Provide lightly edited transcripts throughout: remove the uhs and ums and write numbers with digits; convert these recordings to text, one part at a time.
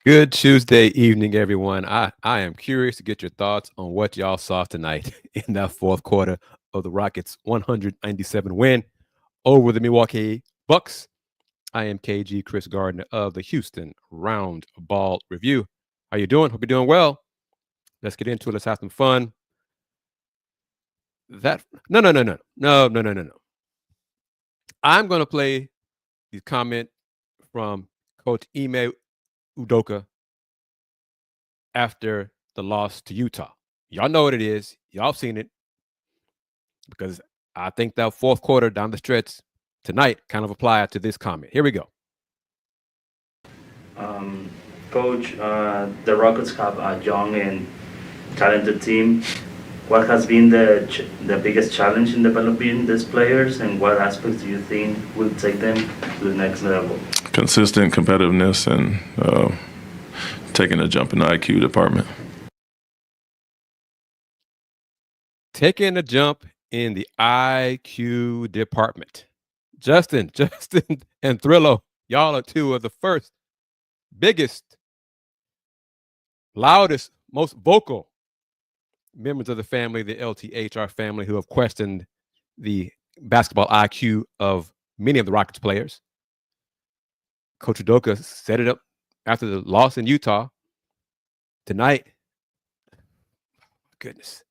Good Tuesday evening, everyone. I am curious to get your thoughts on what y'all saw tonight in that fourth quarter of the Rockets' 197 win over the Milwaukee Bucks. I am KG Kris Gardner of the Houston Roundball Review. How you doing? Hope you're doing well. Let's get into it. Let's have some fun. That no. I'm gonna play the comment from Coach Ime Udoka after the loss to Utah. Y'all know what it is. Y'all seen it because I think that fourth quarter down the stretch tonight kind of applied to this comment. Here we go. Um, Coach, the Rockets have a young and talented team. What has been the biggest challenge in developing these players, and what aspects do you think will take them to the next level? Consistent competitiveness and taking a jump in the IQ department. Taking a jump in the IQ department. Justin, and Thrillo, y'all are two of the first, biggest, loudest, most vocal members of the family, the LTHR family, who have questioned the basketball IQ of many of the Rockets players. Coach Udoka set it up after the loss in Utah. Tonight, goodness,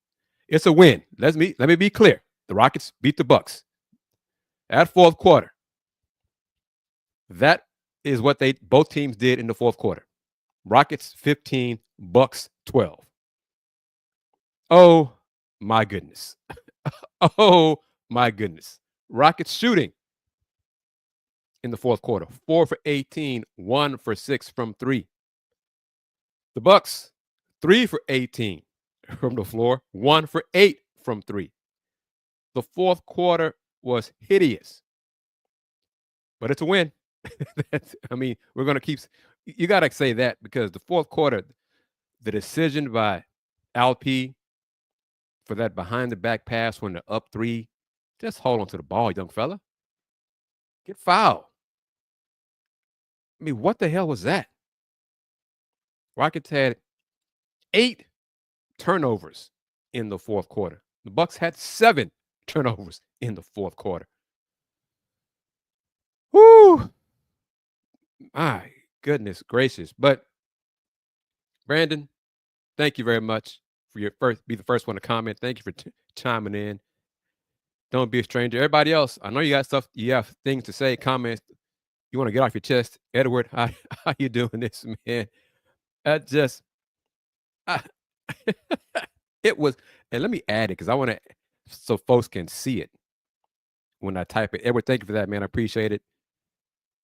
it's a win. Let me be clear. The Rockets beat the Bucks. At fourth quarter, that is what both teams did in the fourth quarter. Rockets 15, Bucks 12. Oh my goodness. Oh my goodness. Rockets shooting in the fourth quarter. 4 for 18, 1 for 6 from 3. The Bucks 3 for 18 from the floor, 1 for 8 from 3. The fourth quarter was hideous. But it's a win. We're going to keep you got to say that because the fourth quarter, the decision by Alp for that behind the back pass when they're up 3, just hold on to the ball, young fella. Get fouled. What the hell was that? Rockets had 8 turnovers in the fourth quarter. The Bucks had 7 turnovers in the fourth quarter. Whoo! My goodness gracious. But Brandon, thank you very much for be the first one to comment. Thank you for chiming in. Don't be a stranger. Everybody else, I know you got stuff, you have things to say, comments, you want to get off your chest. Edward, how you doing this, man? That just, I, it was, and let me add it because I want to, so folks can see it when I type it. Edward, thank you for that, man. I appreciate it.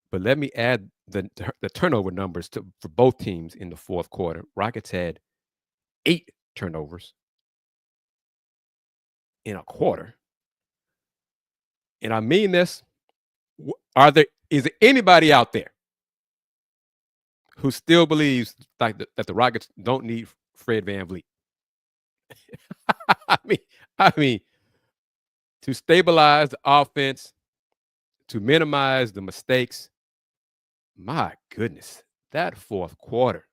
But let me add the turnover numbers for both teams in the fourth quarter. Rockets had 8 turnovers in a quarter. And I mean this. Is there anybody out there who still believes that the Rockets don't need Fred VanVleet? I mean, to stabilize the offense, to minimize the mistakes. My goodness, that fourth quarter.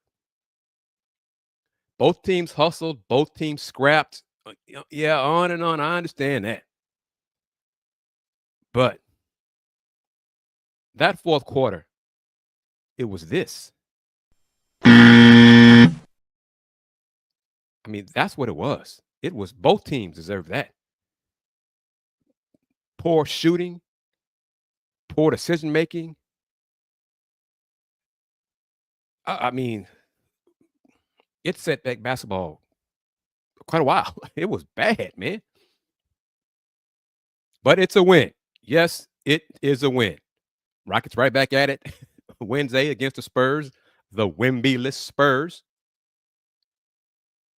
Both teams hustled, both teams scrapped. Yeah, on and on. I understand that. But that fourth quarter, it was this. That's what it was. It was both teams deserve that. Poor shooting, poor decision making. It set back basketball quite a while. It was bad, man. But it's a win. Yes, it is a win. Rockets right back at it Wednesday against the Spurs, the Wemby-less Spurs.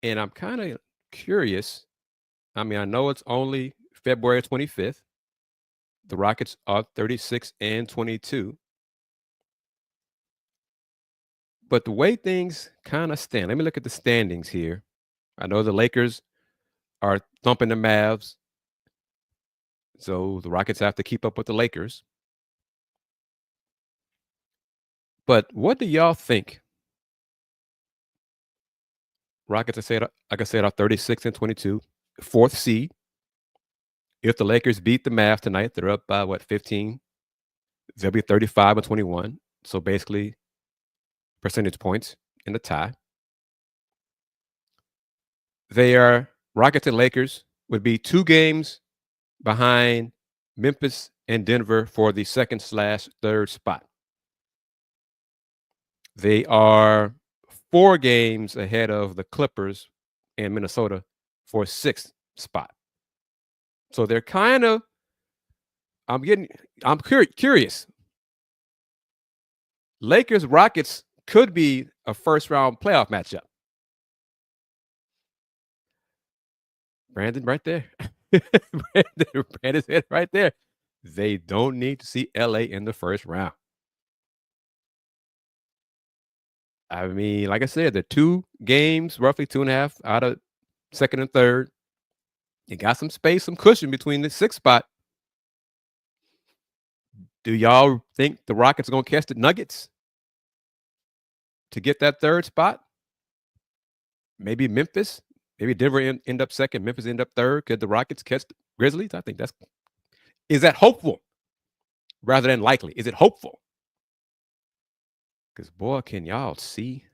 And I'm kind of curious. I know it's only February 25th. The Rockets are 36-22. But the way things kind of stand, let me look at the standings here. I know the Lakers are thumping the Mavs. So the Rockets have to keep up with the Lakers. But what do y'all think Rockets, like I said, are 36-22, fourth seed. If the Lakers beat the Mavs tonight, they're up by 15? They'll be 35-21. So basically, percentage points in the tie. Rockets and Lakers would be 2 games behind Memphis and Denver for the second/third spot. They are 4 games ahead of the Clippers and Minnesota for 6th spot. So they're kind of, I'm curious. Lakers Rockets could be a first round playoff matchup. Brandon right there. Brandon said right there. They don't need to see LA in the first round. I mean, like I said, the 2 games, roughly 2.5 out of second and third. You got some space, some cushion between the 6th spot. Do y'all think the Rockets are going to catch the Nuggets to get that 3rd spot? Maybe Memphis? Maybe Denver end up second, Memphis end up 3rd. Could the Rockets catch the Grizzlies? I think is that hopeful rather than likely? Is it hopeful? Because, boy, can y'all see?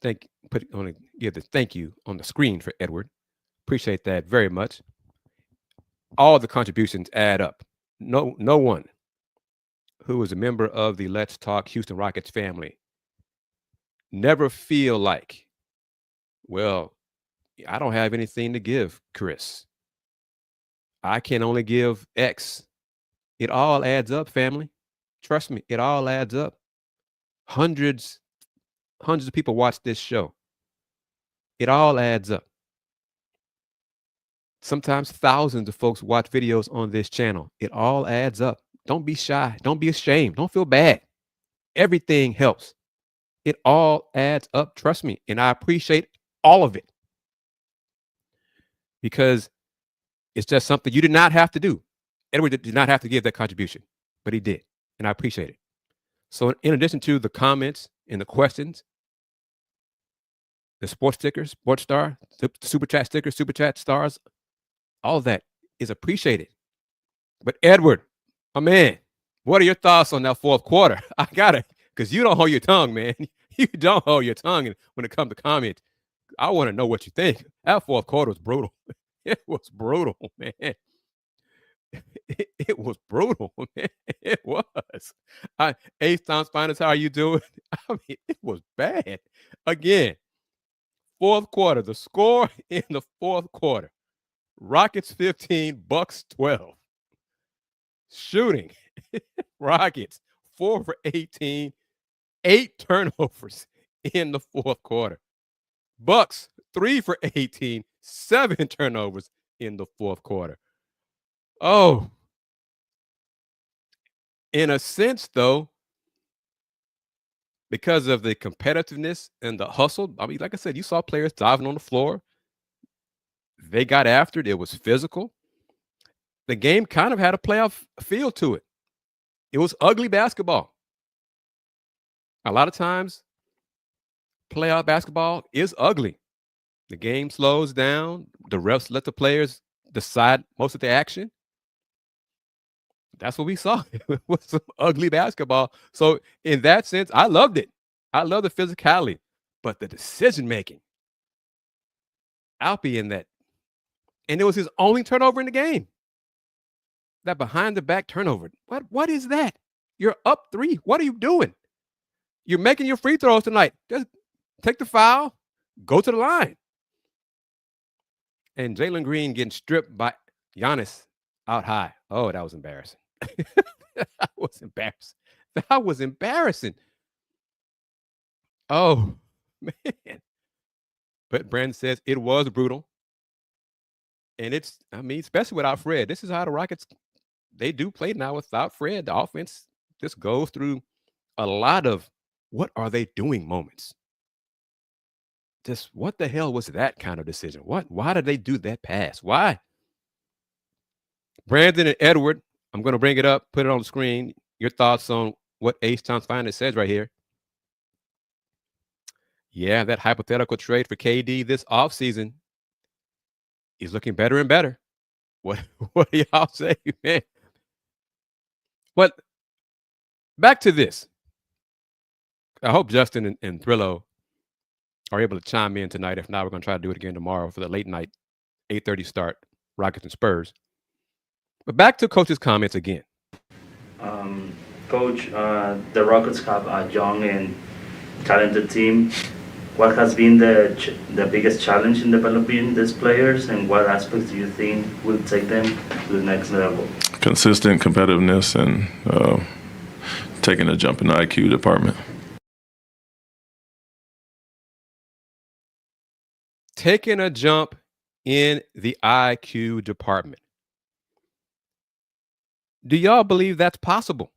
Give the thank you on the screen for Edward. Appreciate that very much. All the contributions add up. No one who is a member of the Let's Talk Houston Rockets family never feel like, well, I don't have anything to give, Kris. I can only give X. It all adds up, family. Trust me, it all adds up. Hundreds of people watch this show. It all adds up. Sometimes thousands of folks watch videos on this channel. It all adds up. Don't be shy. Don't be ashamed. Don't feel bad. Everything helps. It all adds up. Trust me. And I appreciate all of it. Because it's just something you did not have to do. Edward did not have to give that contribution, but he did. And I appreciate it. So in addition to the comments and the questions, the sports stickers, sports star, the super chat stickers, super chat stars, all of that is appreciated. But Edward, my man, what are your thoughts on that 4th quarter? I got it, because you don't hold your tongue, man. You don't hold your tongue when it comes to comments. I want to know what you think. That 4th quarter was brutal. It was brutal, man. It was brutal, man. It was. Ace Times Finest, how are you doing? I mean, it was bad. Again, 4th quarter, the score in the 4th quarter. Rockets 15, Bucks 12. Shooting. Rockets 4 for 18, 8 turnovers in the 4th quarter. Bucks 3 for 18, 7 turnovers in the 4th quarter. Oh, in a sense, though, because of the competitiveness and the hustle, I mean, like I said, you saw players diving on the floor. They got after it. It was physical. The game kind of had a playoff feel to it. It was ugly basketball. A lot of times, playoff basketball is ugly. The game slows down. The refs let the players decide most of the action. That's what we saw. It was some ugly basketball. So in that sense, I loved it. I love the physicality, but the decision making. Alpy in that. And it was his only turnover in the game. That behind the back turnover. What is that? You're up 3. What are you doing? You're making your free throws tonight. Just take the foul, go to the line. And Jalen Green getting stripped by Giannis out high. Oh, that was embarrassing. That was embarrassing. That was embarrassing. Oh, man. But Brandon says it was brutal. And especially without Fred. This is how the Rockets, they do play now without Fred. The offense just goes through a lot of what are they doing moments. Just what the hell was that kind of decision? Why did they do that pass? Why? Brandon and Edward, I'm going to bring it up, put it on the screen. Your thoughts on what Ace Times Finest says right here. Yeah, that hypothetical trade for KD this offseason is looking better and better. What what do y'all say, man? But back to this. I hope Justin and Thrillo are able to chime in tonight. If not, we're going to try to do it again tomorrow for the late night, 8:30 start, Rockets and Spurs. But back to Coach's comments again. Coach, the Rockets have a young and talented team. What has been the biggest challenge in developing these players, and what aspects do you think will take them to the next level? Consistent competitiveness and taking a jump in the IQ department. Taking a jump in the IQ department. Do y'all believe that's possible?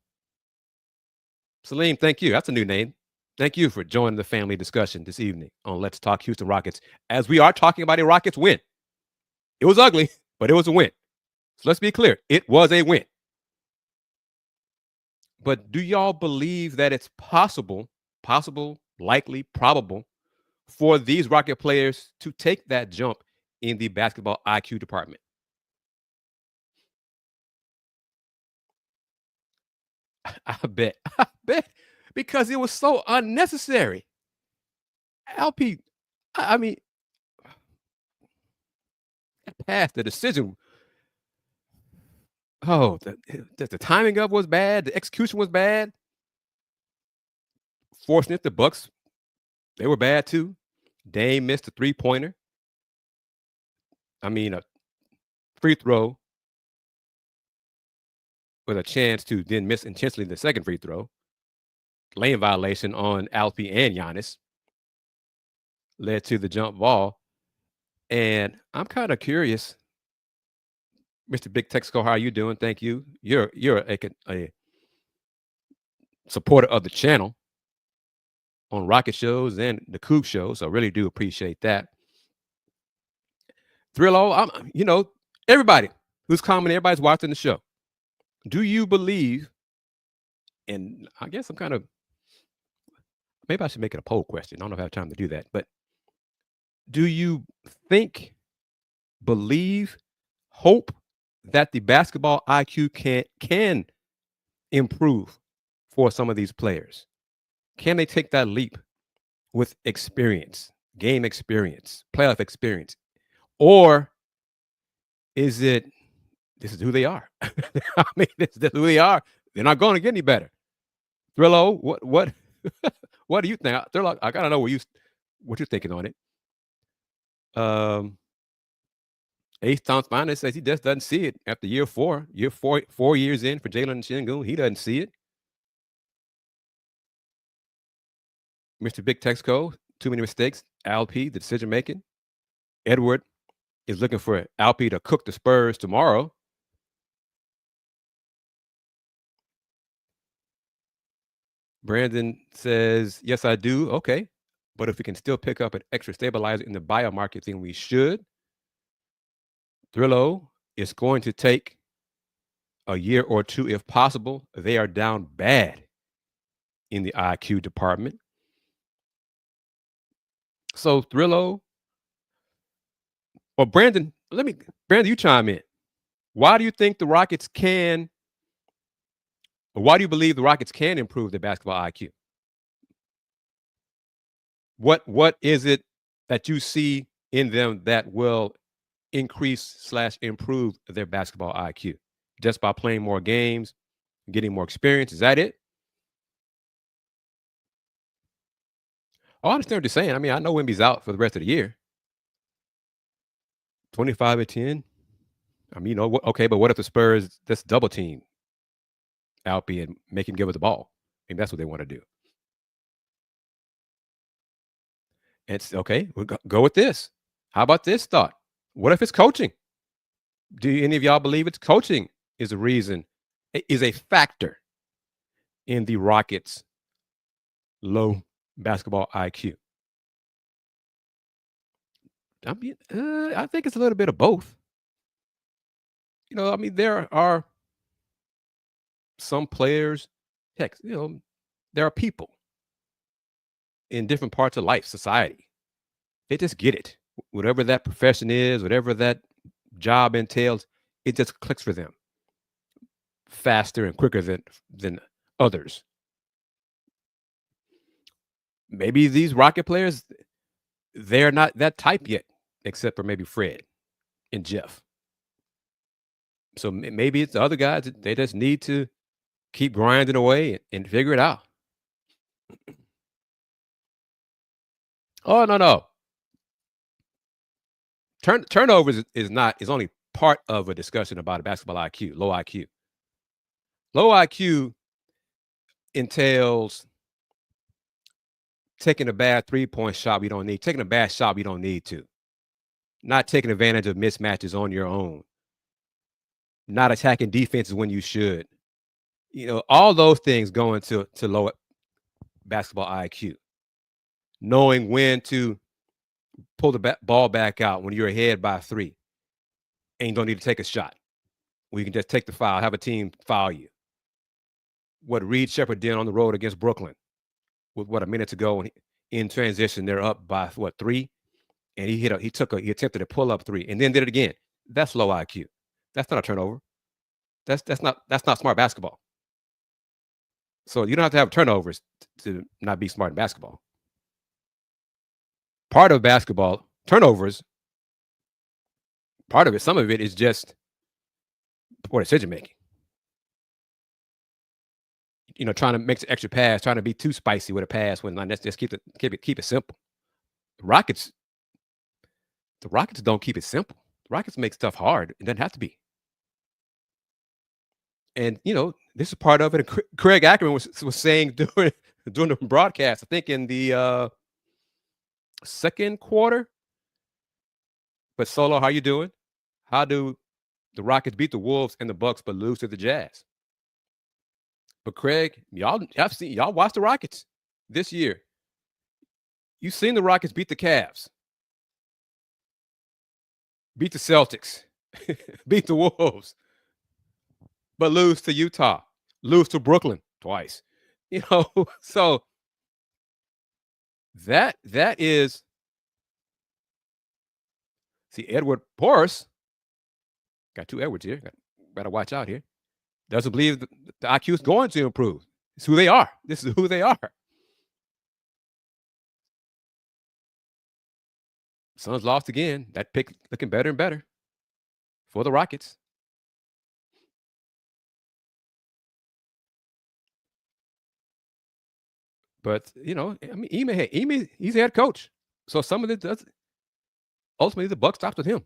Salim, thank you. That's a new name. Thank you for joining the family discussion this evening on Let's Talk Houston Rockets, as we are talking about a Rockets win. It was ugly, but it was a win. So let's be clear. It was a win. But do y'all believe that it's possible, likely, probable, for these Rocket players to take that jump in the basketball IQ department? I bet. I bet. Because it was so unnecessary. LP, I mean, past the decision. Oh, the timing of was bad. The execution was bad. Fortunate the Bucks, they were bad too. Dame missed a three-pointer. I mean, a free throw with a chance to then miss intentionally the second free throw. Lane violation on Alfie and Giannis led to the jump ball. And I'm kind of curious, Mr. Big Texco, how are you doing? Thank you. You're a supporter of the channel on Rocket shows and the Coop show, so I really do appreciate that. Thrillo, everybody who's commenting, everybody's watching the show. Do you believe, and I guess maybe I should make it a poll question. I don't know if I have time to do that, but do you think, believe, hope that the basketball IQ can improve for some of these players? Can they take that leap with experience, game experience, playoff experience? Or is it, this is who they are? I mean, this is who they are. They're not going to get any better. Thrillo, what what do you think? Thrillo, I gotta know what you're thinking on it. Ace Thomas Finest says he just doesn't see it after year 4 years in for Jalen Shingun. He doesn't see it. Mr. Big Texco, too many mistakes. Alp, the decision making. Edward is looking for Alp to cook the Spurs tomorrow. Brandon says, yes, I do. Okay. But if we can still pick up an extra stabilizer in the bio market, then we should. Thrillo is going to take a year or two if possible. They are down bad in the IQ department. So Thrillo, well, Brandon, you chime in. Why do you think the Rockets can, or why do you believe the Rockets can improve their basketball IQ? What is it that you see in them that will increase/improve their basketball IQ? Just by playing more games, getting more experience? Is that it? Oh, I understand what you're saying. I mean, I know Wemby's out for the rest of the year. 25-10. I mean, okay, but what if the Spurs just double team Alpi and make him give us the ball? I mean, that's what they want to do. And it's okay. We'll go with this. How about this thought? What if it's coaching? Do any of y'all believe it's coaching is a reason, is a factor in the Rockets' low basketball IQ? I mean, I think it's a little bit of both. I mean, there are some players, heck, there are people in different parts of life, society. They just get it. Whatever that profession is, whatever that job entails, it just clicks for them faster and quicker than others. Maybe these Rocket players, they're not that type yet, except for maybe Fred and Jeff. So maybe it's the other guys that they just need to keep grinding away and figure it out. Oh, no. Turnovers is only part of a discussion about a basketball IQ, low IQ. Low IQ entails taking a bad 3-point shot we don't need, taking a bad shot we don't need to, not taking advantage of mismatches on your own, not attacking defenses when you should. All those things go into low basketball IQ. Knowing when to pull the ball back out when you're ahead by 3 and you don't need to take a shot. We can just take the foul, have a team foul you. What Reed Shepherd did on the road against Brooklyn with a minute to go in transition, they're up by 3, and he attempted to pull up 3 and then did it again. That's low IQ. That's not a turnover. That's not smart basketball. So you don't have to have turnovers to not be smart in basketball. Part of basketball, turnovers, some of it is just poor decision making. Trying to make an extra pass, trying to be too spicy with a pass when let's just keep it simple. The Rockets don't keep it simple. The Rockets make stuff hard. It doesn't have to be. And this is part of it. Craig Ackerman was saying during the broadcast, I think in the second quarter. But Solo, how you doing? How do the Rockets beat the Wolves and the Bucks but lose to the Jazz? But Craig, y'all watched the Rockets this year. You've seen the Rockets beat the Cavs, beat the Celtics, beat the Wolves, but lose to Utah, lose to Brooklyn twice. So that is. See, Edward Porras, got 2 Edwards here. Better watch out here. Doesn't believe the IQ is going to improve. It's who they are. This is who they are. Suns lost again. That pick looking better and better for the Rockets. But, Ime, he's a head coach. So some of it does. Ultimately, the buck stops with him.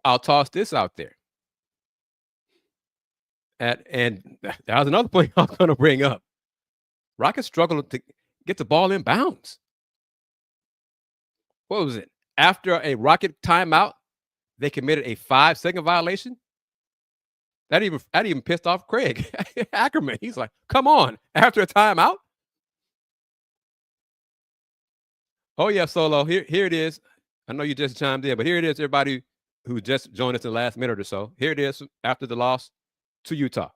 I'll toss this out there. And that was another point I was going to bring up. Rockets struggle to get the ball in bounds. What was it? After a Rocket timeout, they committed a 5-second violation. That even pissed off Craig Ackerman. He's like, come on, after a timeout? Oh, yeah, Solo. Here it is. I know you just chimed in, but here it is, everybody who just joined us in the last minute or so. Here it is after the loss to Utah.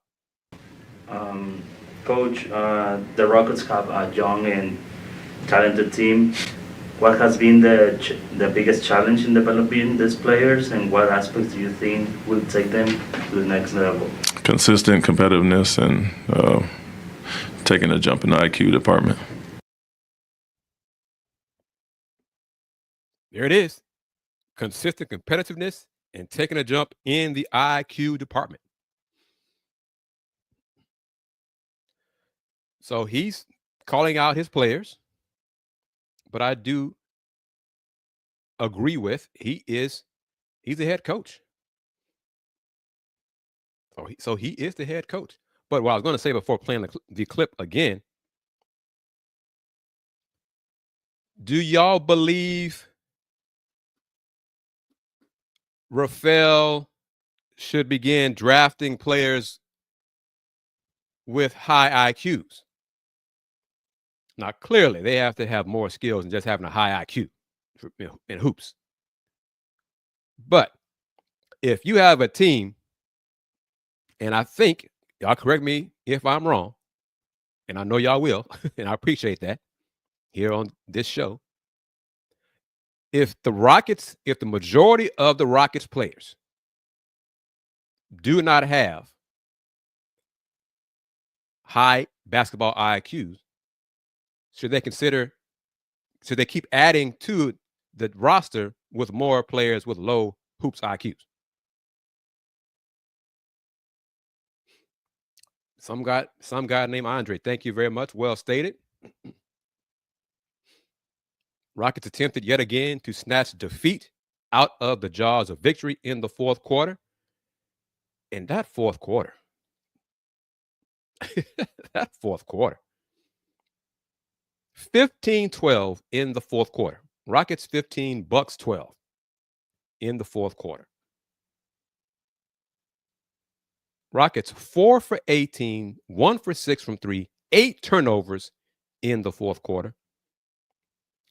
Coach, the Rockets have a young and talented team. What has been the biggest challenge in developing these players, and what aspects do you think will take them to the next level? Consistent competitiveness and taking a jump in the IQ department. There it is. Consistent competitiveness and taking a jump in the IQ department. So he's calling out his players, but I do agree with he's the head coach. So he is the head coach. But what I was going to say before playing the clip again, do y'all believe Rafael should begin drafting players with high IQs? Now, clearly, they have to have more skills than just having a high IQ in hoops. But if you have a team, and I think, y'all correct me if I'm wrong, and I know y'all will, and I appreciate that here on this show. If the majority of the Rockets players do not have high basketball IQs, should they keep adding to the roster with more players with low hoops IQs? Some guy named Andre. Thank you very much. Well stated. Rockets attempted yet again to snatch defeat out of the jaws of victory in the fourth quarter. In that fourth quarter, 15-12 in the fourth quarter. Rockets 15, Bucks 12 in the fourth quarter. Rockets 4 for 18, 1 for 6 from 3, 8 turnovers in the fourth quarter.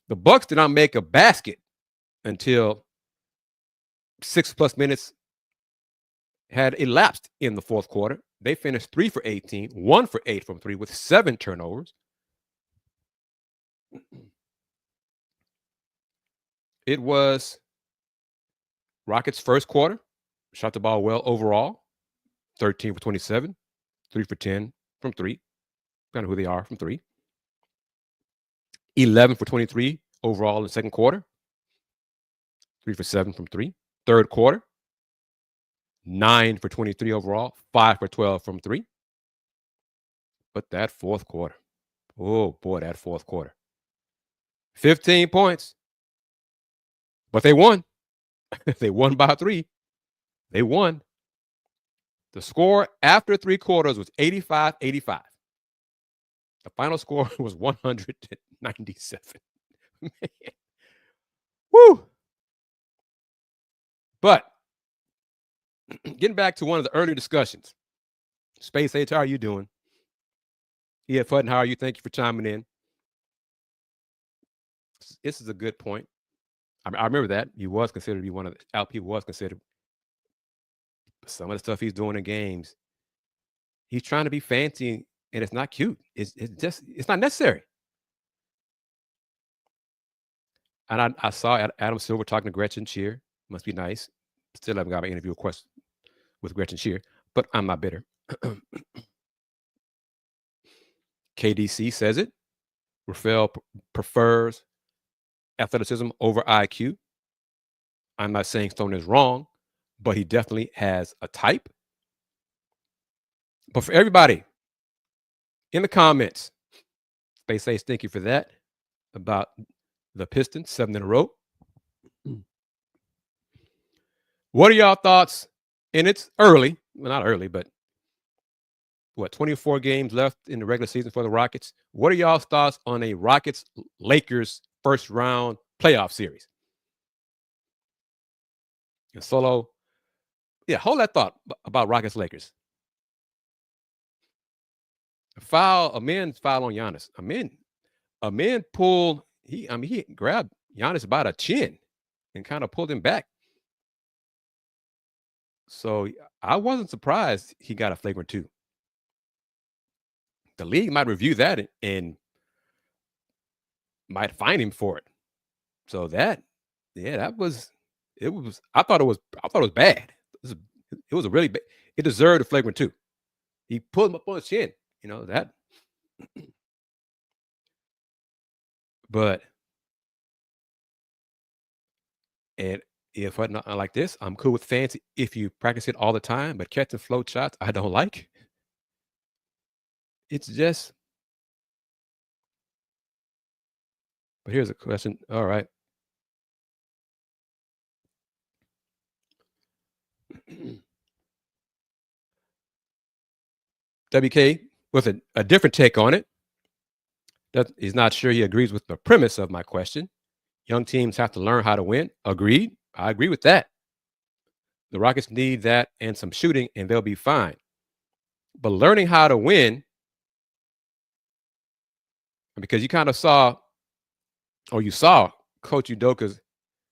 The Bucks did not make a basket until 6+ minutes had elapsed in the fourth quarter. They finished 3 for 18, 1 for 8 from 3 with 7 turnovers. It was Rockets' first quarter. Shot the ball well overall. 13 for 27, 3 for 10 from 3. Kind of who they are from 3. 11 for 23 overall in the second quarter. 3 for 7 from 3. Third quarter, 9 for 23 overall, 5 for 12 from 3. But that fourth quarter, oh boy, that fourth quarter. 15 points. But they won. They won by 3. They won. The score after 3 quarters was 85-85. The final score was 197. Man. Woo! But getting back to one of the earlier discussions, Space H, how are you doing? EF Hutton, how are you? Thank you for chiming in. This is a good point. I remember that. He was considered to be one of the LP was considered. Some of the stuff he's doing in games, he's trying to be fancy, and it's not cute. It's not necessary. And I saw Adam Silver talking to Gretchen Shear. Must be nice. Still haven't got an interview request with Gretchen Shear, but I'm not bitter. KDC says it. Rafael prefers athleticism over IQ. I'm not saying Stone is wrong, but he definitely has a type. But for everybody in the comments, Space Ace, thank you for that, about the Pistons, 7 in a row. What are y'all thoughts? And it's early. Well, not early, but 24 games left in the regular season for the Rockets. What are y'all's thoughts on a Rockets-Lakers first round playoff series? And Solo, hold that thought about Rockets-Lakers. A man foul on Giannis. A man pulled, he grabbed Giannis by the chin and kind of pulled him back. So I wasn't surprised he got a flagrant 2. The league might review that and might fine him for it. So I thought it was bad. It was a really bad. It deserved a flagrant 2. He pulled him up on his chin. That. But and if I'm not like this, I'm cool with fancy if you practice it all the time, but catching float shots, I don't like. It's just. But here's a question. All right. WK with a different take on it. He's not sure he agrees with the premise of my question. Young teams have to learn how to win. Agreed. I agree with that. The Rockets need that and some shooting, and they'll be fine. But learning how to win, because you kind of saw Coach Udoka's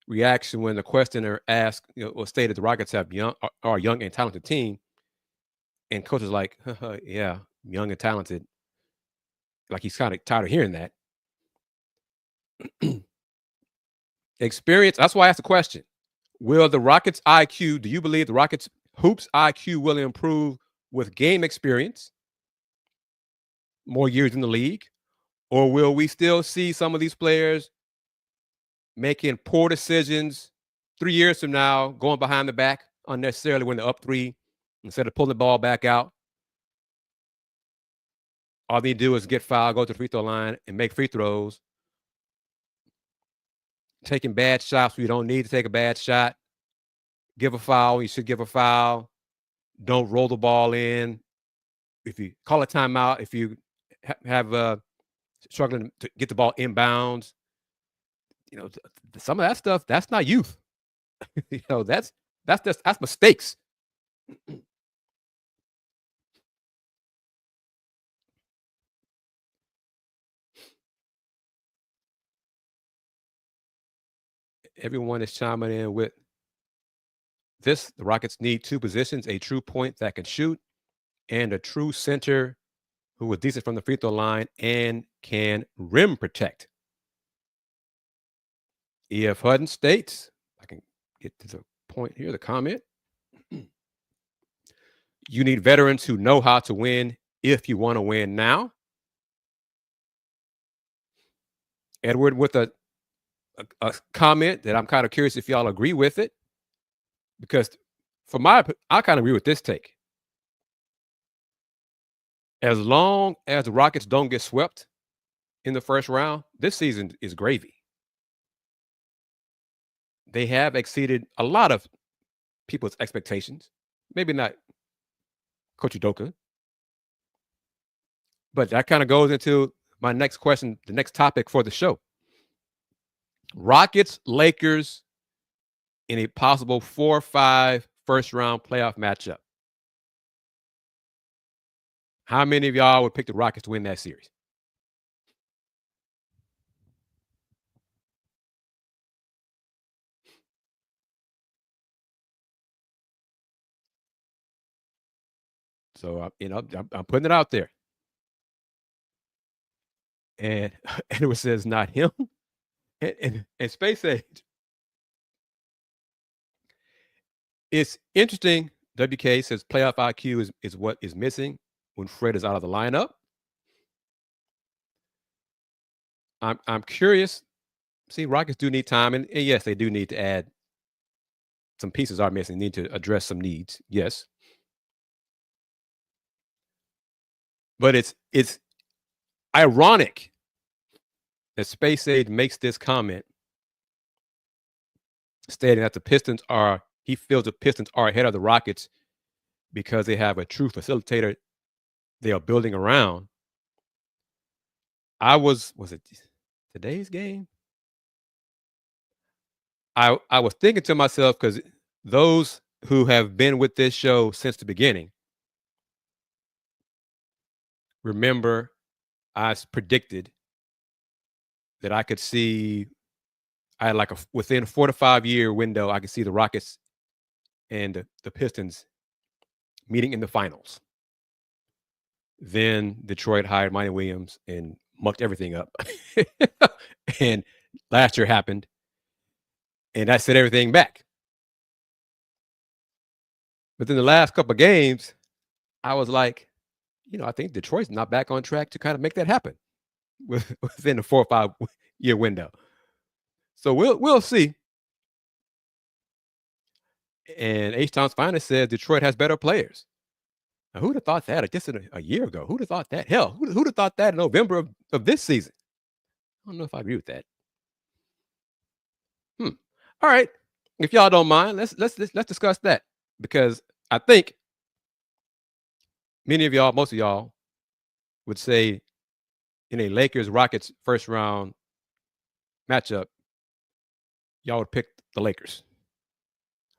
reaction when the questioner asked, or stated the Rockets have are a young and talented team. And Coach is like, yeah, young and talented. like he's kind of tired of hearing that. Experience. That's why I asked the question. Will the Rockets IQ, do you believe the Rockets hoops IQ will improve with game experience, more years in the league? Or will we still see some of these players making poor decisions 3 years from now, going behind the back unnecessarily when they're up 3 instead of pulling the ball back out? All they do is get fouled, go to the free throw line, and make free throws. Taking bad shots where you don't need to take a bad shot. Give a foul, you should give a foul. Don't roll the ball in. If you call a timeout, if you have struggling to get the ball inbounds, some of that stuff, that's not youth. That's mistakes. Everyone is chiming in with this. The Rockets need 2 positions, a true point that can shoot and a true center who was decent from the free throw line and can rim protect. E.F. Hutton states, I can get to the point here, the comment. You need veterans who know how to win if you want to win now. Edward with a comment that I'm kind of curious if y'all agree with it, because I kind of agree with this take. As long as the Rockets don't get swept in the first round, this season is gravy. They have exceeded a lot of people's expectations. Maybe not Coach Udoka. But that kind of goes into my next question, the next topic for the show. Rockets, Lakers in a possible 4-5 first-round playoff matchup. How many of y'all would pick the Rockets to win that series? So, I'm putting it out there. And Edward says, not him. And Space Age. It's interesting. WK says playoff IQ is what is missing when Fred is out of the lineup. I'm curious. See, Rockets do need time, and yes, they do need to add some pieces are missing. Need to address some needs. Yes. But it's ironic that Space Age makes this comment stating that he feels the Pistons are ahead of the Rockets because they have a true facilitator they are building around. Was it today's game? I was thinking to myself, because those who have been with this show since the beginning remember I predicted that I could see, I had like within a 4 to 5 year window, I could see the Rockets and the Pistons meeting in the finals. Then Detroit hired Monty Williams and mucked everything up. And last year happened, and that set everything back. But then the last couple of games, I was like, I think Detroit's not back on track to kind of make that happen within a 4 or 5 year window. So we'll see. And H-Town's finest says Detroit has better players. Now, who'd have thought that just a year ago? Who'd have thought that? Hell, who'd have thought that in November of this season? I don't know if I agree with that. All right. If y'all don't mind, let's discuss that, because I think most of y'all would say in a Lakers-Rockets first-round matchup, y'all would pick the Lakers.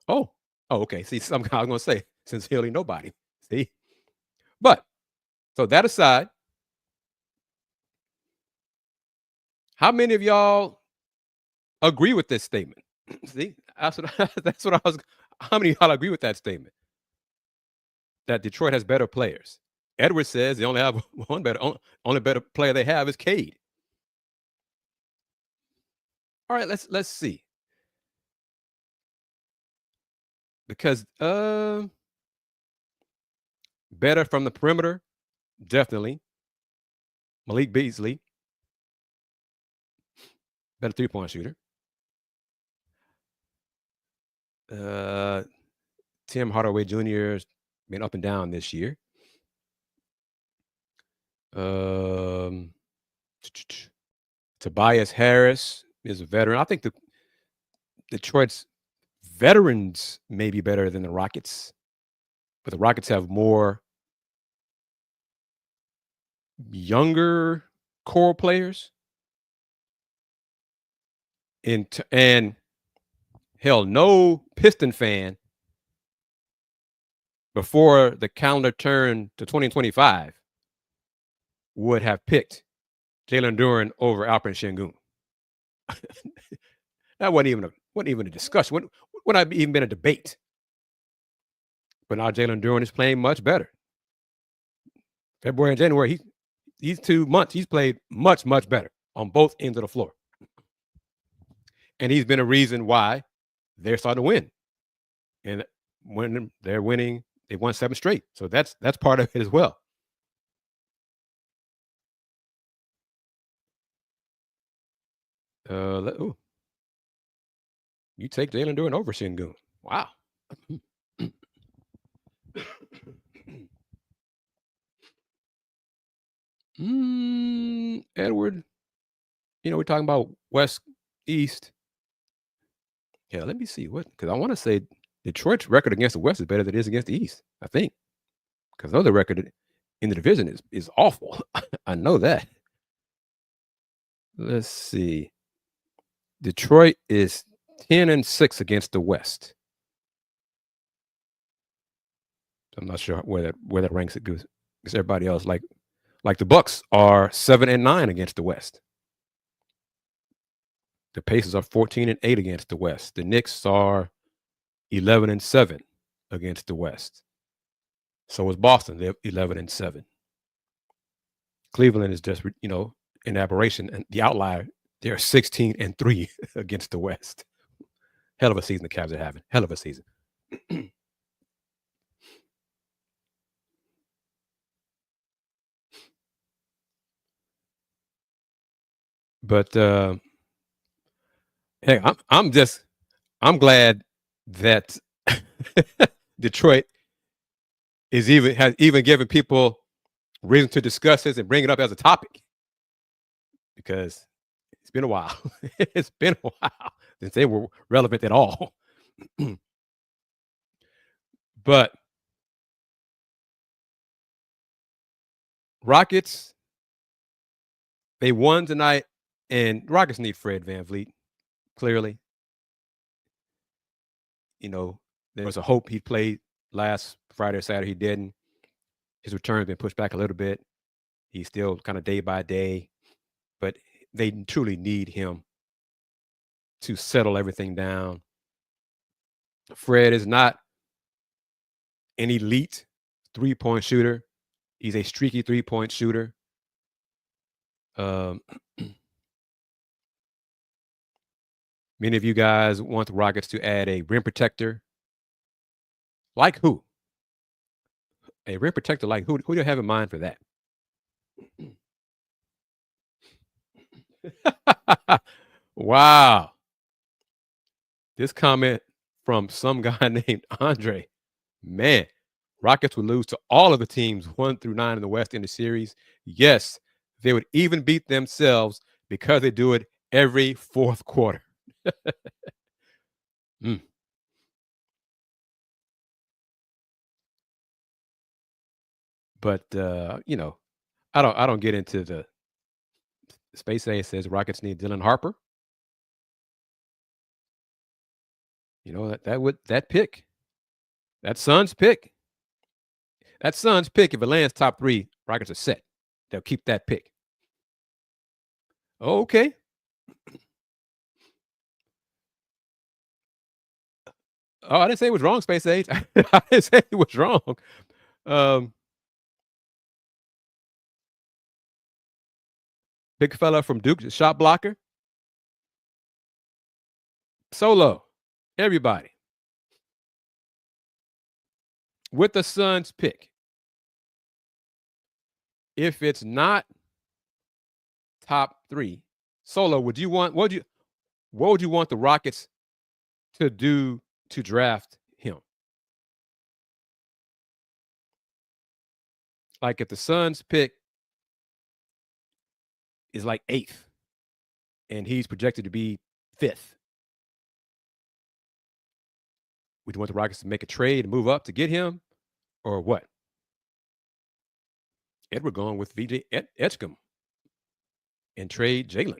Oh, okay. See, I was going to say, sincerely nobody. See? But, so that aside, how many of y'all agree with this statement? See, that's what I was. How many of y'all agree with that statement? That Detroit has better players. Edwards says they only have only better player they have is Cade. All right, let's see. Because better from the perimeter, definitely. Malik Beasley, better 3-point shooter. Tim Hardaway Jr.'s been up and down this year. Tobias Harris is a veteran. I think the Detroit's veterans may be better than the Rockets, but the Rockets have more younger core players. And hell, no Piston fan before the calendar turned to 2025 would have picked Jalen Duren over Alperen Şengün. That wasn't even a discussion. Wouldn't have even been a debate. But now Jalen Duren is playing much better. February and January, these 2 months, he's played much, much better on both ends of the floor. And he's been a reason why they're starting to win. And when they're winning, they won 7 straight. So that's part of it as well. You take Jalen Duren over Şengün. Wow. Edward, we're talking about West, East. Yeah, let me see because I want to say Detroit's record against the West is better than it is against the East, I think. Because the record in the division is awful. I know that. Let's see. Detroit is 10-6 against the West. I'm not sure where that ranks it goes against everybody else. Like the Bucks are 7-9 against the West. The Pacers are 14-8 against the West. The Knicks are 11-7 against the West. So is Boston. They're 11-7. Cleveland is just an aberration and the outlier. They're 16-3 against the West. Hell of a season the Cavs are having. Hell of a season. But hey, I'm glad that Detroit has even given people reason to discuss this and bring it up as a topic, because it's been a while. It's been a while since they were relevant at all. But Rockets, they won tonight, and Rockets need Fred VanVleet, clearly. There was a hope he played last Friday or Saturday. He didn't. His return's been pushed back a little bit. He's still kind of day by day, but they truly need him to settle everything down. Fred is not an elite 3-point shooter. He's a streaky 3-point shooter. Many of you guys want the Rockets to add a rim protector. Like who? A rim protector like who? Who do you have in mind for that? Wow. This comment from some guy named Andre. Man, Rockets would lose to all of the teams 1 through 9 in the West in the series. Yes, they would even beat themselves because they do it every fourth quarter. But I don't get into the Space A says Rockets need Dylan Harper. That pick. That Suns pick. If it lands top 3, Rockets are set. They'll keep that pick. Okay. Oh, I didn't say it was wrong, Space Age. I didn't say it was wrong. Big fella from Duke, the shot blocker. Solo. Everybody. With the Suns pick, if it's not top 3, Solo, what would you want the Rockets to do to draft him? Like if the Suns pick is like 8th and he's projected to be 5th, would you want the Rockets to make a trade and move up to get him, or what? Edward going with VJ Edgecombe and trade Jalen.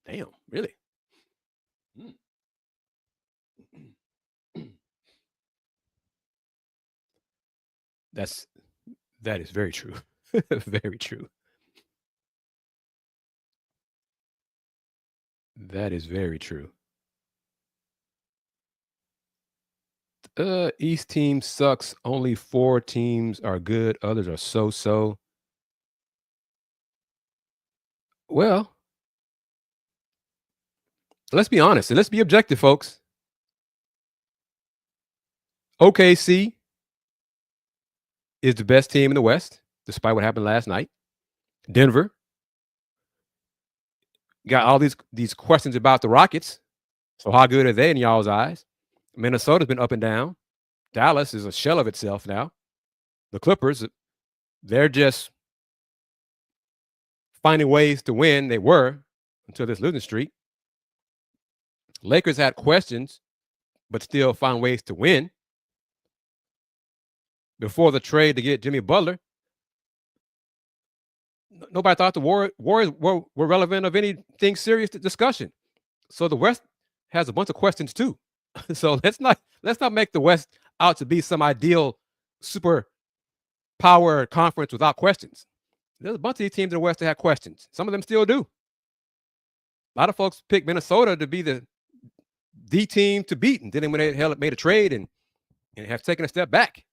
Damn, really? That is very true. Very true. That is very true. East team sucks. Only 4 teams are good. Others are so-so. Well, let's be honest and let's be objective, folks. OKC is the best team in the West, despite what happened last night. Denver got all these questions about the Rockets. So how good are they in y'all's eyes? Minnesota's been up and down. Dallas is a shell of itself now. The Clippers, they're just finding ways to win. They were until this losing streak. Lakers had questions, but still found ways to win. Before the trade to get Jimmy Butler, nobody thought the Warriors were relevant of anything serious to discussion. So the West has a bunch of questions too. So let's not make the West out to be some ideal super power conference without questions. There's a bunch of these teams in the West that have questions. Some of them still do. A lot of folks pick Minnesota to be the team to beat, and then when they made a trade and have taken a step back.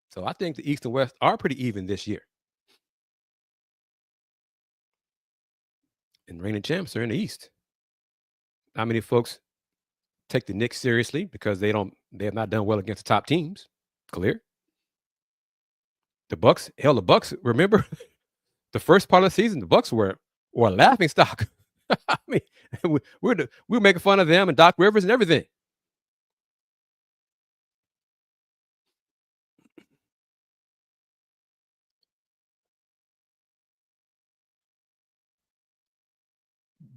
So I think the East and West are pretty even this year. And reigning champs are in the East. How many folks take the Knicks seriously because they have not done well against the top teams? Clear. The Bucks, remember the first part of the season, the Bucks were a laughing stock. I mean, we're making fun of them and Doc Rivers and everything.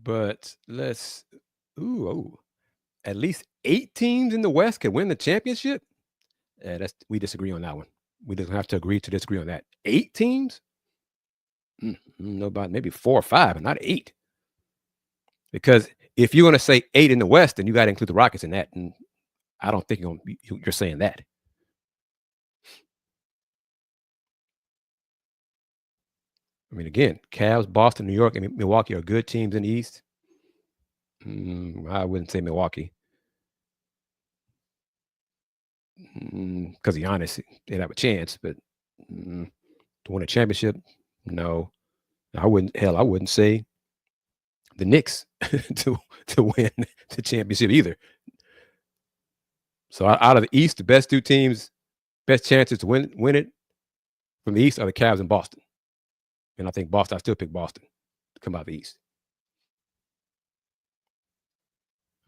But at least 8 teams in the West can win the championship. We disagree on that one. We don't have to agree to disagree on that. 8 teams? Nobody, maybe 4 or 5, and not 8. Because if you're going to say 8 in the West, then you got to include the Rockets in that. And I don't think you're saying that. I mean, again, Cavs, Boston, New York, and Milwaukee are good teams in the East. I wouldn't say Milwaukee. Because Giannis, they'd have a chance, but to win a championship, no. I wouldn't say the Knicks to win the championship either. So out of the East, the best 2 teams, best chances to win it from the East are the Cavs and Boston. And I think I still pick Boston to come out of the East.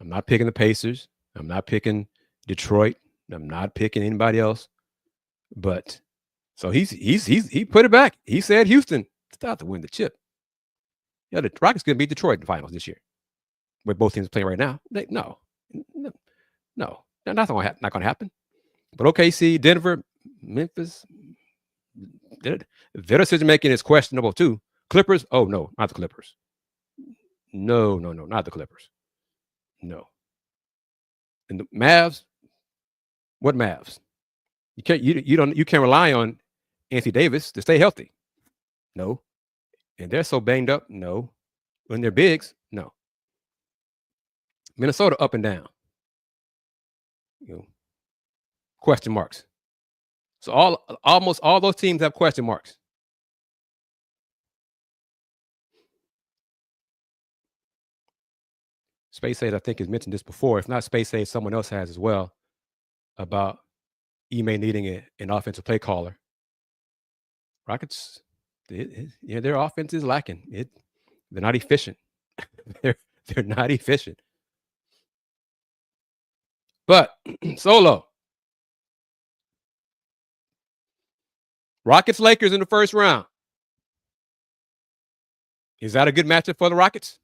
I'm not picking the Pacers. I'm not picking Detroit. I'm not picking anybody else. But so he put it back. He said Houston start to win the chip. Yeah, the Rockets going to beat Detroit in the finals this year. Where both teams are playing right now. No, not going to happen. But OKC, Denver, Memphis, their decision making is questionable too. Clippers? Oh no, not the Clippers. No, not the Clippers. No. And the Mavs? What Mavs? You can't rely on Anthony Davis to stay healthy. No. And they're so banged up. No. When they're bigs, no. Minnesota up and down. Question marks. So almost all those teams have question marks. Space Age, I think, has mentioned this before. If not Space Age, someone else has as well, about Ime needing an offensive play caller. Rockets, their offense is lacking. They're not efficient. they're not efficient. But Solo, Rockets Lakers in the first round. Is that a good matchup for the Rockets?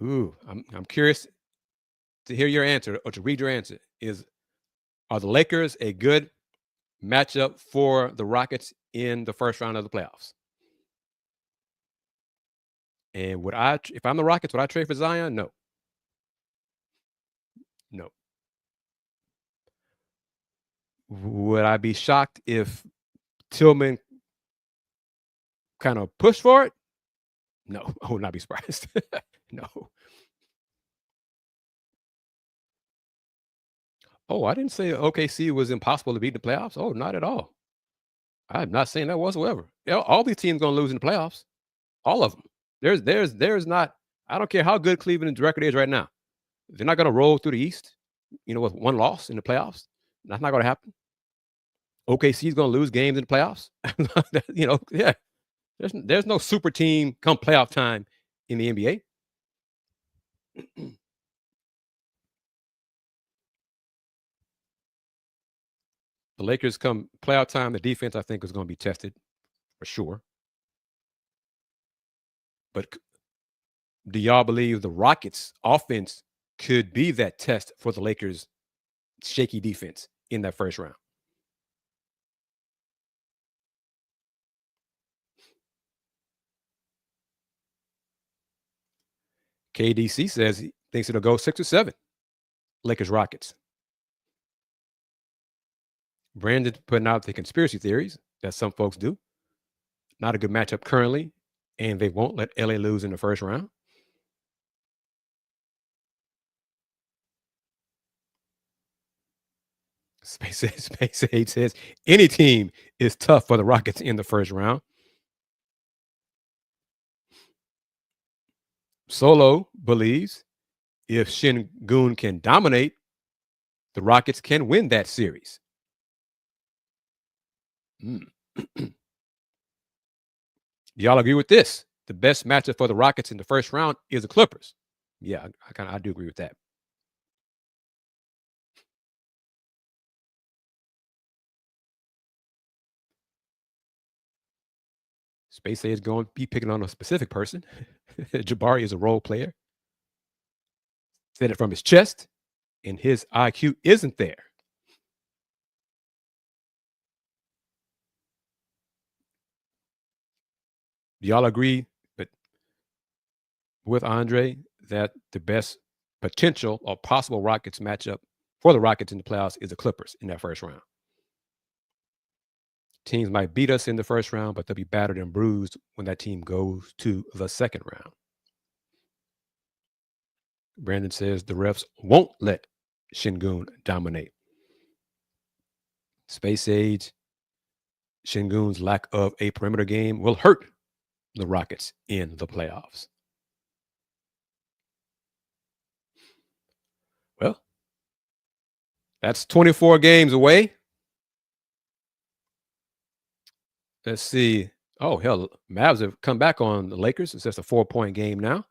Ooh, I'm curious to hear your answer or to read your answer. Are the Lakers a good matchup for the Rockets in the first round of the playoffs? And if I'm the Rockets, would I trade for Zion? No. No. Would I be shocked if Tillman kind of pushed for it? No, I would not be surprised. No. Oh, I didn't say OKC was impossible to beat in the playoffs. Oh, not at all. I'm not saying that whatsoever. All these teams going to lose in the playoffs. All of them. There's not. I don't care how good Cleveland's record is right now. They're not going to roll through the East. With one loss in the playoffs. That's not going to happen. OKC is going to lose games in the playoffs. Yeah. There's no super team come playoff time in the NBA. The Lakers come playoff time, the defense, I think, is going to be tested for sure. But do y'all believe the Rockets' offense could be that test for the Lakers' shaky defense in that first round? KDC says he thinks it'll go 6 or 7. Lakers Rockets. Brandon putting out the conspiracy theories that some folks do. Not a good matchup currently, and they won't let LA lose in the first round. Space Age says any team is tough for the Rockets in the first round. Solo believes if Şengün can dominate, the Rockets can win that series. Y'all agree with this? The best matchup for the Rockets in the first round is the Clippers. Yeah, I do agree with that. Space Age is going to be picking on a specific person. Jabari is a role player. Said it from his chest, and his IQ isn't there. Do y'all agree with Andre that the best potential or possible Rockets matchup for the Rockets in the playoffs is the Clippers in that first round? Teams might beat us in the first round, but they'll be battered and bruised when that team goes to the second round. Brandon says the refs won't let Şengün dominate. Space Age, Şengün's lack of a perimeter game will hurt the Rockets in the playoffs. Well, that's 24 games away. Let's see. Oh, hell, Mavs have come back on the Lakers. It's just a 4-point game now.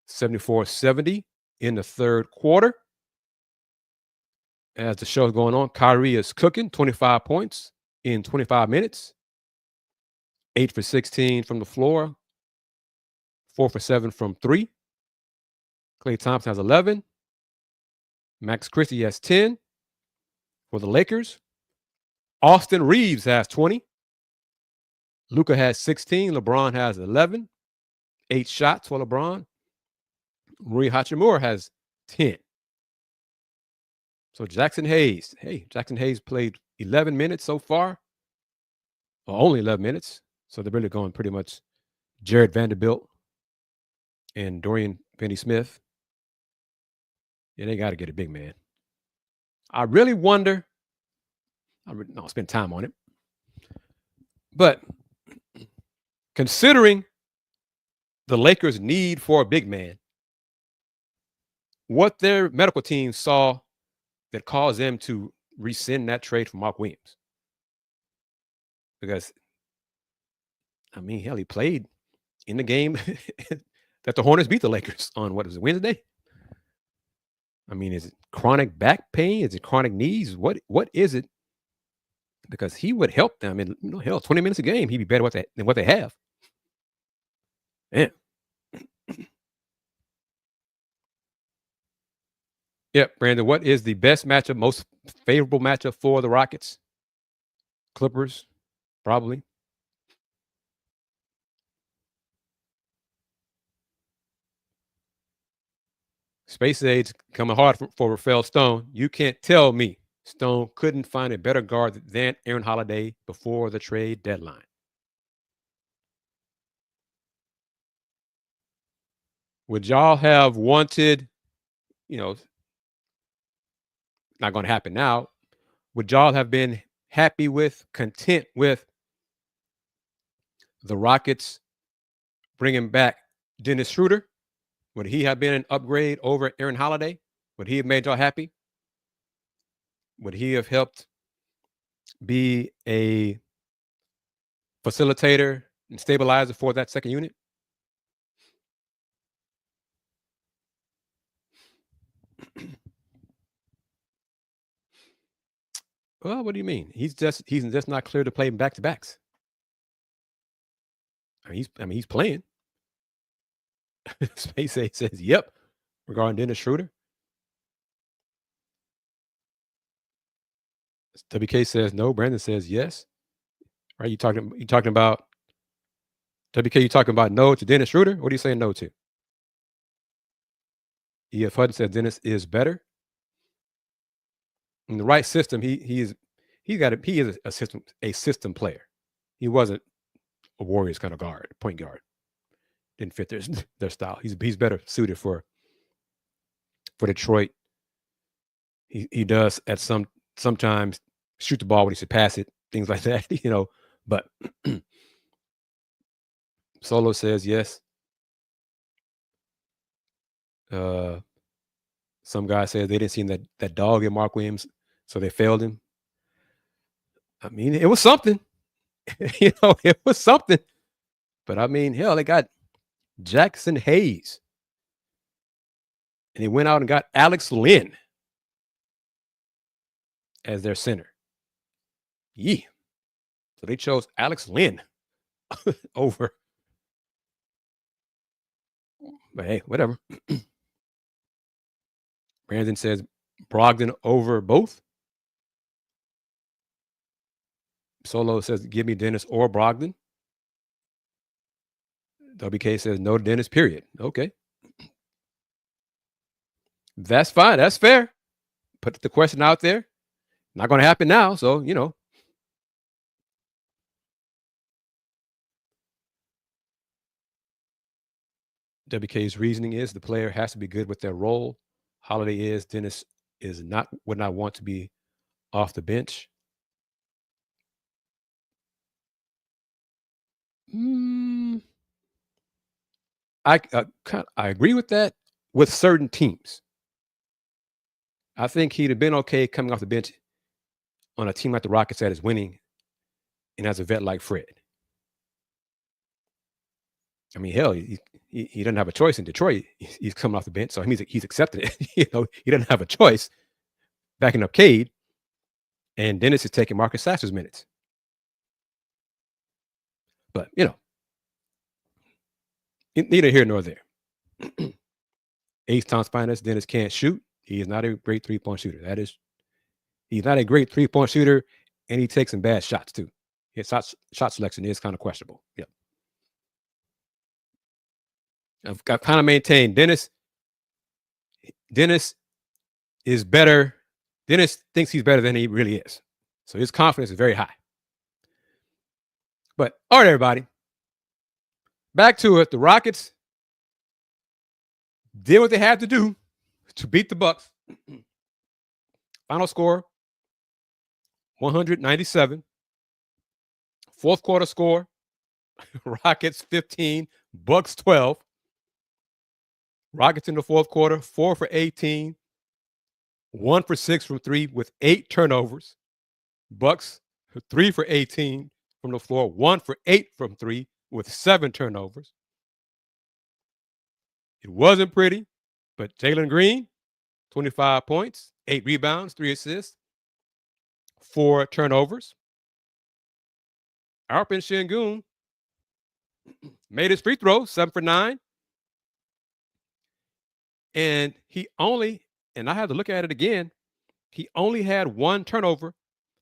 74-70 in the third quarter. As the show's going on, Kyrie is cooking 25 points in 25 minutes. 8 for 16 from the floor. 4 for 7 from 3. Klay Thompson has 11. Max Christie has 10 for the Lakers. Austin Reeves has 20. Luka has 16. LeBron has 11. 8 shots for LeBron. Rui Hachimura has 10. So Jackson Hayes played 11 minutes so far. Or only 11 minutes. So they're really going pretty much Jared Vanderbilt and Dorian Finney-Smith. Yeah, they got to get a big man. I really wonder. I'll spend time on it. But considering the Lakers' need for a big man, what their medical team saw that caused them to rescind that trade for Mark Williams. Because, I mean, hell, he played in the game that the Hornets beat the Lakers on, what is it, Wednesday? I mean, is it chronic back pain? Is it chronic knees? What is it? Because he would help them. And, hell, 20 minutes a game, he'd be better than what they have. Man. Yep, Brandon, what is the best matchup, most favorable matchup for the Rockets? Clippers, probably. Space Aid's coming hard for Rafael Stone. You can't tell me Stone couldn't find a better guard than Aaron Holiday before the trade deadline. Would y'all have wanted, not going to happen now, would y'all have been content with the Rockets bringing back Dennis Schroeder? Would he have been an upgrade over Aaron Holiday? Would he have made y'all happy? Would he have helped be a facilitator and stabilizer for that second unit? Well, what do you mean? He's just not clear to play back-to-backs. He's playing. Space Aid says, yep, regarding Dennis Schroeder. WK says no. Brandon says yes. Right? You talking about WK? You talking about no to Dennis Schroeder? What are you saying no to? EF Hutton says Dennis is better. In the right system, he is a system player. He wasn't a Warriors kind of point guard. Didn't fit their style. He's better suited for Detroit. He does sometimes shoot the ball when he should pass it, things like that, But Solo says yes. Some guy says they didn't see that dog in Mark Williams, so they failed him. I mean, it was something. It was something. But I mean, hell, they got Jackson Hayes. And he went out and got Alex Lynn as their center. Yeah. So they chose Alex Lynn over. But hey, whatever. Brandon says Brogdon over both. Solo says, give me Dennis or Brogdon. WK says no Dennis, period. Okay. That's fine. That's fair. Put the question out there. Not going to happen now. So, WK's reasoning is the player has to be good with their role. Holiday is. Dennis would not want to be off the bench. I agree with that with certain teams. I think he'd have been okay coming off the bench on a team like the Rockets that is winning and has a vet like Fred. I mean, hell, he doesn't have a choice in Detroit. He's coming off the bench, so he's accepted it. He doesn't have a choice backing up Cade, and Dennis is taking Marcus Sasser's minutes. But, neither here nor there. Ace times finest, Dennis can't shoot. He is not a great three-point shooter. He's not a great three-point shooter, and he takes some bad shots too. His shot selection is kind of questionable. Yep. I've kind of maintained Dennis is better. Dennis thinks he's better than he really is. So his confidence is very high. But all right, everybody. Back to it. The Rockets did what they had to do. to beat the Bucks. Final score 197. Fourth quarter score Rockets 15, Bucks 12. Rockets in the fourth quarter 4 for 18, 1 for 6 from 3 with 8 turnovers. Bucks 3 for 18 from the floor, 1 for 8 from 3 with 7 turnovers. It wasn't pretty, but Jalen Green, 25 points, 8 rebounds, 3 assists, 4 turnovers. Alpin Şengün made his free throw, 7 for 9. And I had to look at it again, he only had 1 turnover,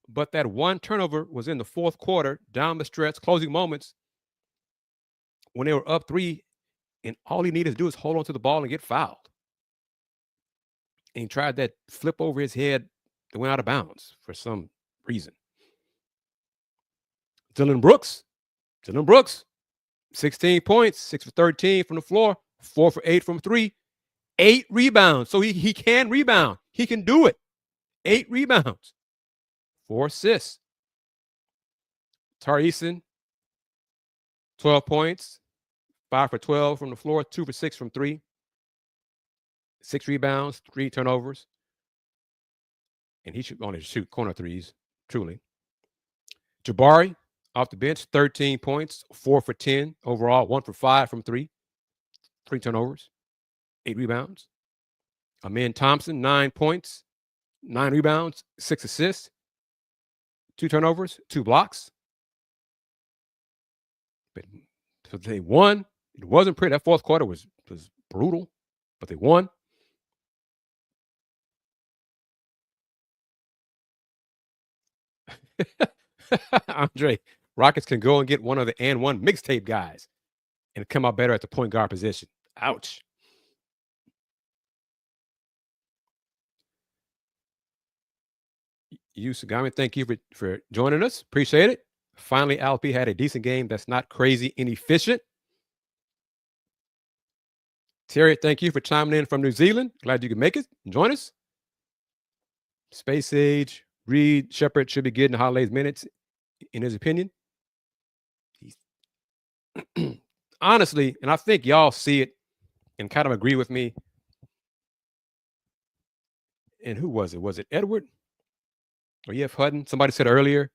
but that 1 turnover was in the fourth quarter, down the stretch, closing moments, when they were up 3, and all he needed to do is hold on to the ball and get fouled. And he tried that flip over his head that went out of bounds for some reason. Dylan Brooks, 16 points, 6 for 13 from the floor, 4 for 8 from 3, 8 rebounds. So he can rebound. He can do it. 8 rebounds, 4 assists. Tari Eason, 12 points, 5 for 12 from the floor, 2 for 6 from 3, 6 rebounds, 3 turnovers. And he should only shoot corner threes, truly. Jabari, off the bench, 13 points, 4 for 10 overall, 1 for 5 from 3, 3 turnovers, 8 rebounds. Amen Thompson, 9 points, 9 rebounds, 6 assists, 2 turnovers, 2 blocks. But so they won. It wasn't pretty. That fourth quarter was brutal, but they won. Andre, Rockets can go and get one of the and one mixtape guys and come out better at the point guard position. Ouch. You, Sagami, thank you for joining us. Appreciate it. Finally, LP had a decent game that's not crazy inefficient. Terry, thank you for chiming in from New Zealand. Glad you could make it and join us. Space Age, Reed Shepard should be getting Holiday's minutes, in his opinion. Honestly, and I think y'all see it and kind of agree with me. And who was it? Was it Edward or E.F. Hutton? Somebody said earlier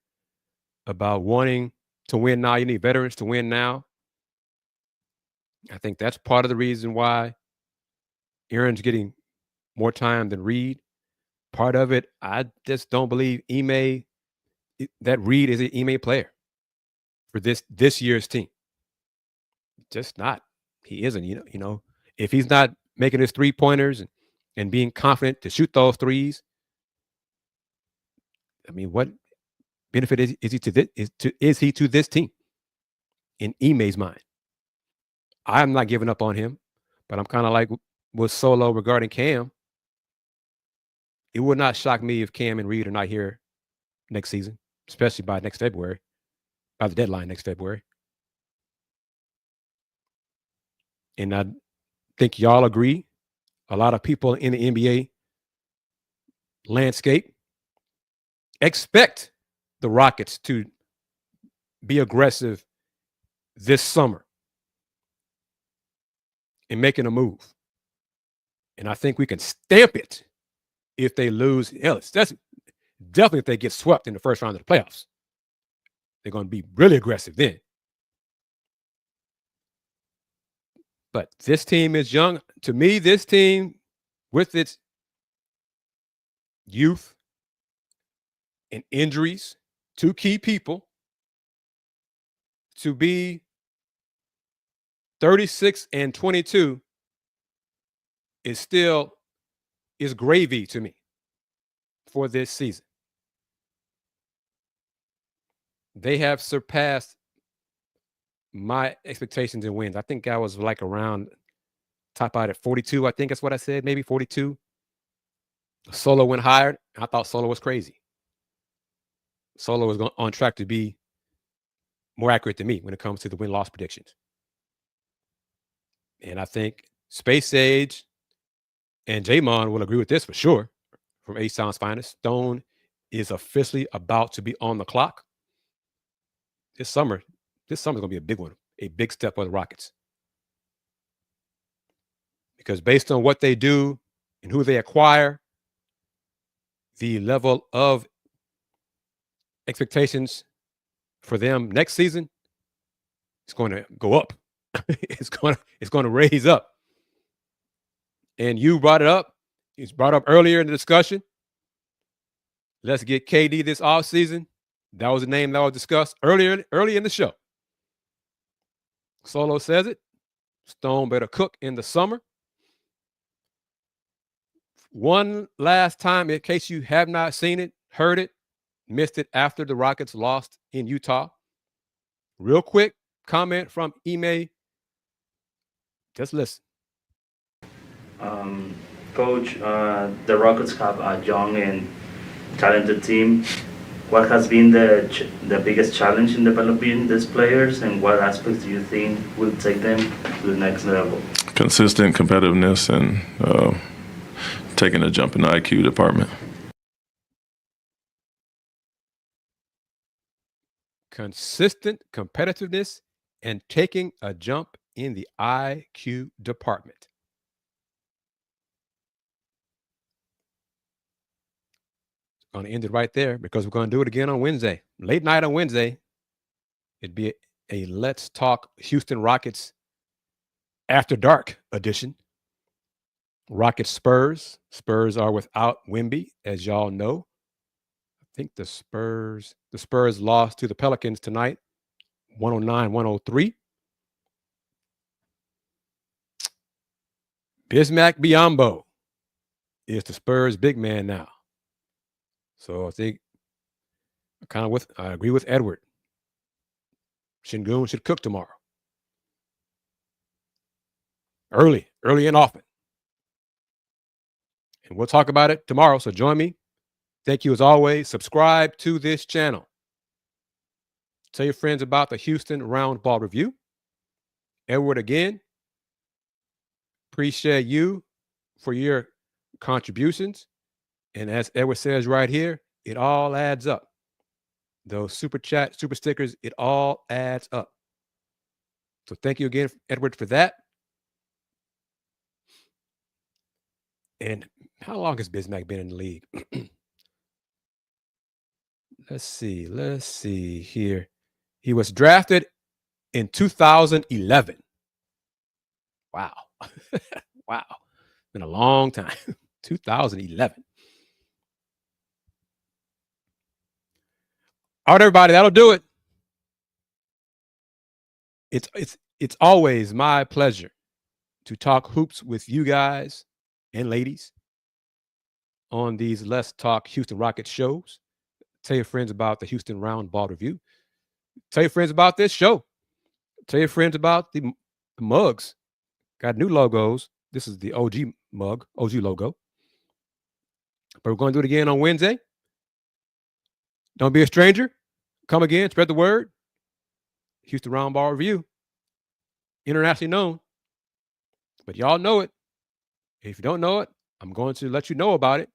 about wanting to win now. You need veterans to win now. I think that's part of the reason why Aaron's getting more time than Reed. Part of it, I just don't believe that Reed is an Ime player for this year's team. Just not. He isn't. You know, if he's not making his 3-pointers and being confident to shoot those threes, I mean, what benefit is he to this team in Ime's mind? I'm not giving up on him, but I'm kind of like with Solo regarding Cam. It would not shock me if Cam and Reed are not here next season, especially by next February, by the deadline next February. And I think y'all agree. A lot of people in the NBA landscape expect the Rockets to be aggressive this summer in making a move. And I think we can stamp it if they lose Ellis. That's definitely if they get swept in the first round of the playoffs. They're going to be really aggressive then. But this team is young. To me, this team, with its youth and injuries to key people, to be 36-22 is gravy to me for this season. They have surpassed my expectations and wins. I think I was like around top out at 42. I think that's what I said, maybe 42. Solo went higher. I thought Solo was crazy. Solo was on track to be more accurate than me when it comes to the win-loss predictions. And I think Space Age And Jamon will agree with this for sure. From A Sound's Finest, Stone is officially about to be on the clock. This summer is going to be a big one, a big step for the Rockets. Because based on what they do and who they acquire, the level of expectations for them next season is going to go up. It's going to raise up. And you brought it up. It's brought up earlier in the discussion. Let's get KD this offseason. That was a name that was discussed early in the show. Solo says it. Stone better cook in the summer. One last time, in case you have not seen it, heard it, missed it after the Rockets lost in Utah. Real quick comment from Ime. Just listen. Coach, the Rockets have a young and talented team. What has been the biggest challenge in developing these players, and what aspects do you think will take them to the next level? Consistent competitiveness and taking a jump in the IQ department. Consistent competitiveness and taking a jump in the IQ department. Going to end it right there because we're going to do it again on Wednesday. Late night on Wednesday. It'd be a Let's Talk Houston Rockets After Dark edition. Rockets Spurs. Spurs are without Wemby, as y'all know. I think the Spurs lost to the Pelicans tonight, 109-103. Bismack Biyombo is the Spurs big man now. So I think I agree with Edward. Şengün should cook tomorrow. Early and often. And we'll talk about it tomorrow, so join me. Thank you as always. Subscribe to this channel. Tell your friends about the Houston Roundball Review. Edward again. Appreciate you for your contributions. And as Edward says right here, it all adds up. Those super chat, super stickers, it all adds up. So thank you again, Edward, for that. And how long has Bismack been in the league? Let's see here. He was drafted in 2011. Wow. Wow. Been a long time. 2011. All right, everybody, that'll do it. It's always my pleasure to talk hoops with you guys and ladies on these Let's Talk Houston Rockets shows. Tell your friends about the Houston Roundball Review. Tell your friends about this show. Tell your friends about the mugs. Got new logos. This is the OG mug, OG logo. But we're going to do it again on Wednesday. Don't be a stranger. Come again. Spread the word. Houston Roundball Review. Internationally known. But y'all know it. If you don't know it, I'm going to let you know about it.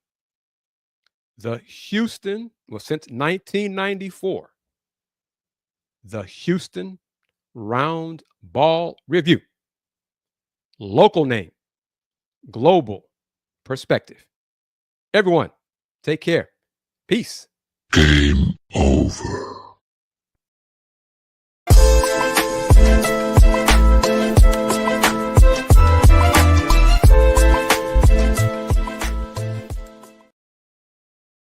The Houston, since 1994, the Houston Roundball Review. Local name, global perspective. Everyone, take care. Peace. Game over.